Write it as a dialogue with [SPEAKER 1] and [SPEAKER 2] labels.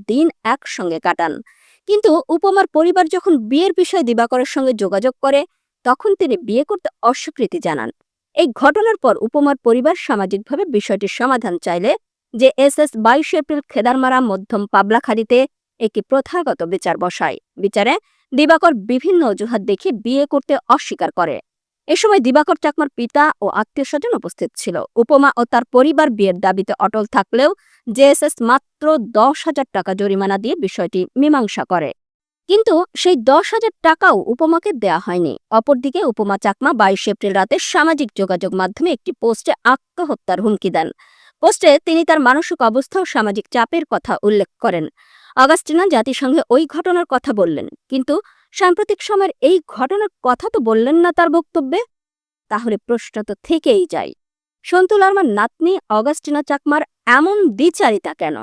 [SPEAKER 1] দিন একসঙ্গে কাটান। কিন্তু উপমার পরিবার যখন বিয়ের বিষয়ে দিবাকরের সঙ্গে যোগাযোগ করে, তখন তিনি বিয়ে করতে অস্বীকৃতি জানান। এই ঘটনার পর উপমার পরিবার সামাজিকভাবে বিষয়টির সমাধান চাইলে জেএসএস 22 এপ্রিল খেদারমারা মধ্যম পাবলাখাড়িতে একটি প্রথাগত বিচার বসায়। বিচারে দিবাকর বিভিন্ন অজুহাত দেখিয়ে বিয়ে করতে অস্বীকার করে। এ সময় দিবাকর চাকমার পিতা ও আত্মীয়স্বজন উপস্থিত ছিল। উপমা ও তার পরিবার বিয়ের দাবিতে অটল থাকলেও জেএসএস মাত্র 10,000 টাকা জরিমানা দিয়ে বিষয়টি মীমাংসা করে। কিন্তু সেই 10,000 টাকাও উপমাকে দেয়া হয়নি। অপরদিকে উপমা চাকমা 22 এপ্রিল রাতে সামাজিক যোগাযোগ মাধ্যমে একটি পোস্টে আত্মহত্যার হুমকি দেন। পোস্টে তিনি তার মানসিক অবস্থা ও সামাজিক চাপের কথা উল্লেখ করেন। অগাস্টিনা জাতিসংঘে ওই ঘটনার কথা বললেন, কিন্তু সাম্প্রতিক সময়ের এই ঘটনার কথা তো বললেন না তার বক্তব্যে। তাহলে প্রশ্ন তো থেকেই যায়, সন্তু লারমার নাতনি অগাস্টিনা চাকমার এমন দ্বিচারিতা কেন?